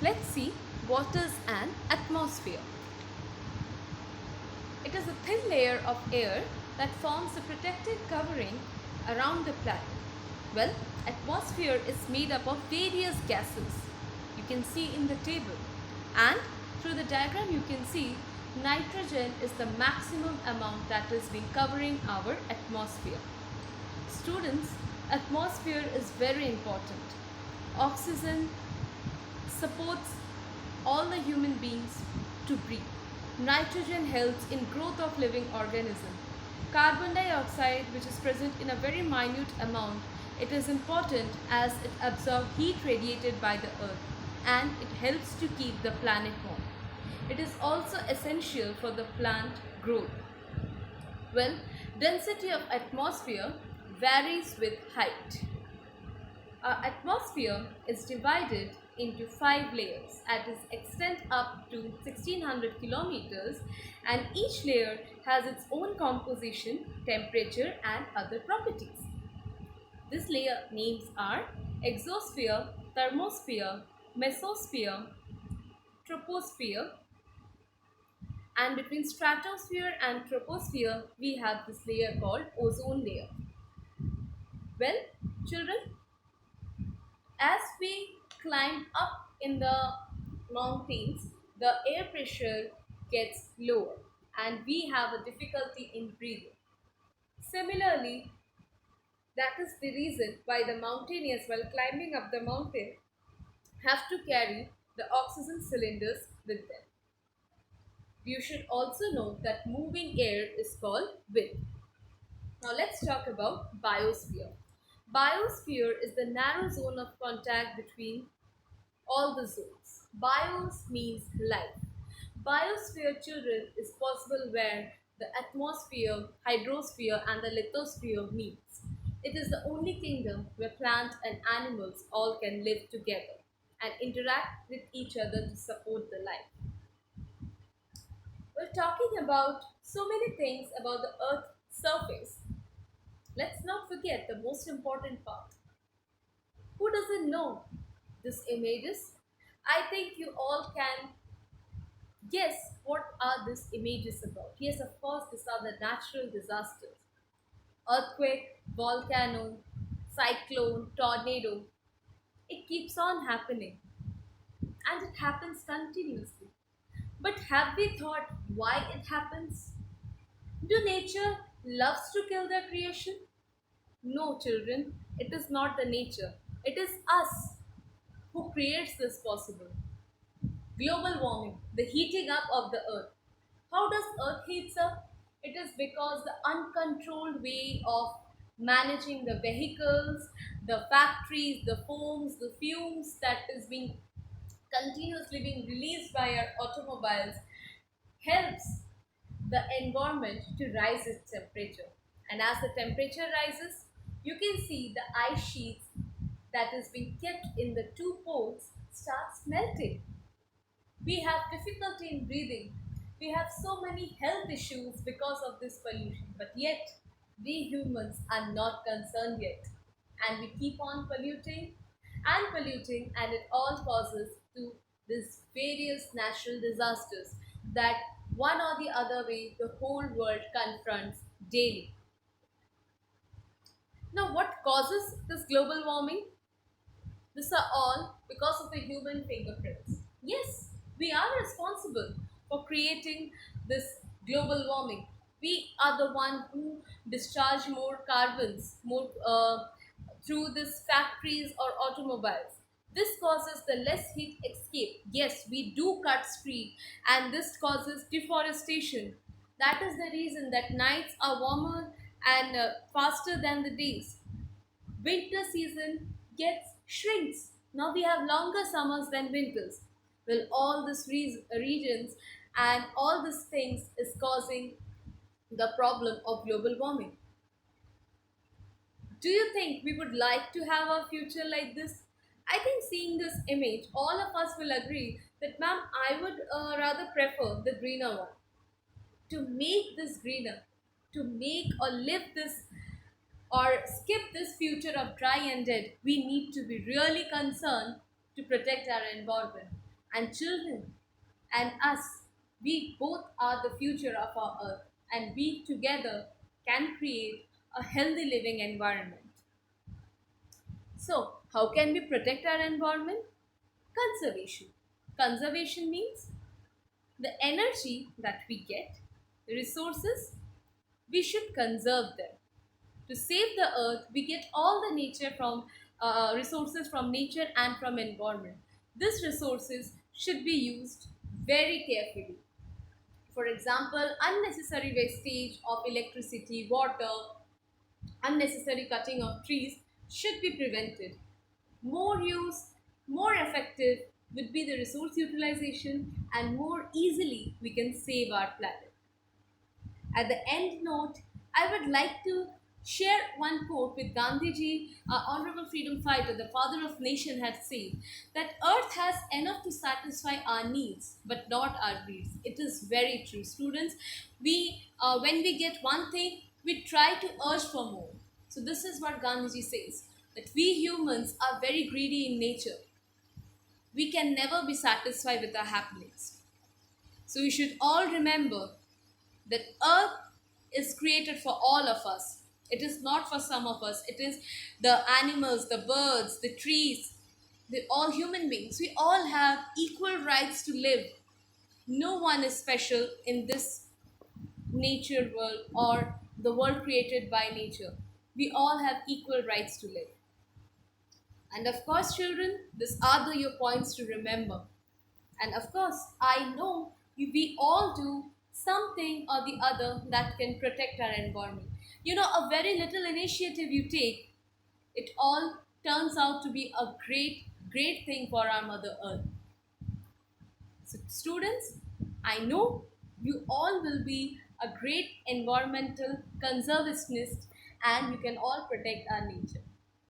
Let's see what is an atmosphere. It is a thin layer of air that forms a protective covering around the planet. Well, atmosphere is made up of various gases. You can see in the table. And through the diagram you can see nitrogen is the maximum amount that is being covering our atmosphere. Students, atmosphere is very important. Oxygen supports all the human beings to breathe. Nitrogen helps in growth of living organism. Carbon dioxide, which is present in a very minute amount, it is important as it absorbs heat radiated by the earth and it helps to keep the planet warm. It is also essential for the plant growth. Well, density of atmosphere varies with height. Our atmosphere is divided into 5 layers at its extent up to 1600 kilometers, and each layer has its own composition, temperature and other properties. This layer names are exosphere, thermosphere, mesosphere, troposphere, and between stratosphere and troposphere we have this layer called ozone layer. Well, children, as we climb up in the mountains, the air pressure gets lower and we have a difficulty in breathing. Similarly, that is the reason why the mountaineers, while climbing up the mountain, have to carry the oxygen cylinders with them. You should also know that moving air is called wind. Now let's talk about biosphere. Biosphere is the narrow zone of contact between all the zones. Bios means life. Biosphere, children, is possible where the atmosphere, hydrosphere, and the lithosphere meets. It is the only kingdom where plants and animals all can live together and interact with each other to support the life. We're talking about so many things about the Earth's surface. Let's not forget the most important part. Who doesn't know these images? I think you all can guess what are these images about. Yes, of course, these are the natural disasters. Earthquake, volcano, cyclone, tornado. It keeps on happening and it happens continuously. But have we thought why it happens? Do nature loves to kill their creation? No, children, it is not the nature. It is us who creates this possible. Global warming, the heating up of the earth. How does earth heats up? It is because the uncontrolled way of managing the vehicles, the factories, the foams, the fumes that is being continuously being released by our automobiles helps the environment to rise its temperature. And as the temperature rises, you can see the ice sheets that is being kept in the two poles starts melting. We have difficulty in breathing. We have so many health issues because of this pollution, but yet we humans are not concerned yet. And we keep on polluting, and it all causes to these various natural disasters that one or the other way the whole world confronts daily. Now, what causes this global warming? These are all because of the human fingerprints. Yes, we are responsible for creating this global warming. We are the one who discharge more carbons, more through these factories or automobiles. This causes the less heat escape. Yes, we do cut tree, and this causes deforestation. That is the reason that nights are warmer and faster than the days. Winter season gets shrinks. Now we have longer summers than winters. Well, all these regions and all these things is causing the problem of global warming. Do you think we would like to have a future like this? I think seeing this image, all of us will agree that, ma'am, I would rather prefer the greener one. To make this greener, to make or live this or skip this future of dry and dead, we need to be really concerned to protect our environment. And children and us, we both are the future of our earth, and we together can create a healthy living environment. So, how can we protect our environment? Conservation. Conservation means the energy that we get, the resources, we should conserve them. To save the earth, we get all the nature from resources from nature and from environment. These resources should be used very carefully. For example, unnecessary wastage of electricity, water, unnecessary cutting of trees should be prevented. More use, more effective would be the resource utilization, and more easily we can save our planet. At the end note, I would like to share one quote with Gandhiji, our honorable freedom fighter, the father of nation, had said that earth has enough to satisfy our needs, but not our greeds. It is very true, students. When we get one thing, we try to urge for more. So this is what Gandhiji says, that we humans are very greedy in nature. We can never be satisfied with our happiness. So we should all remember that earth is created for all of us. It is not for some of us. It is the animals, the birds, the trees, all human beings. We all have equal rights to live. No one is special in this nature world or the world created by nature. We all have equal rights to live. And of course, children, these are your points to remember. And of course, I know we all do something or the other that can protect our environment. You know, a very little initiative you take, it all turns out to be a great, great thing for our Mother Earth. So, students, I know you all will be a great environmental conservationist and you can all protect our nature.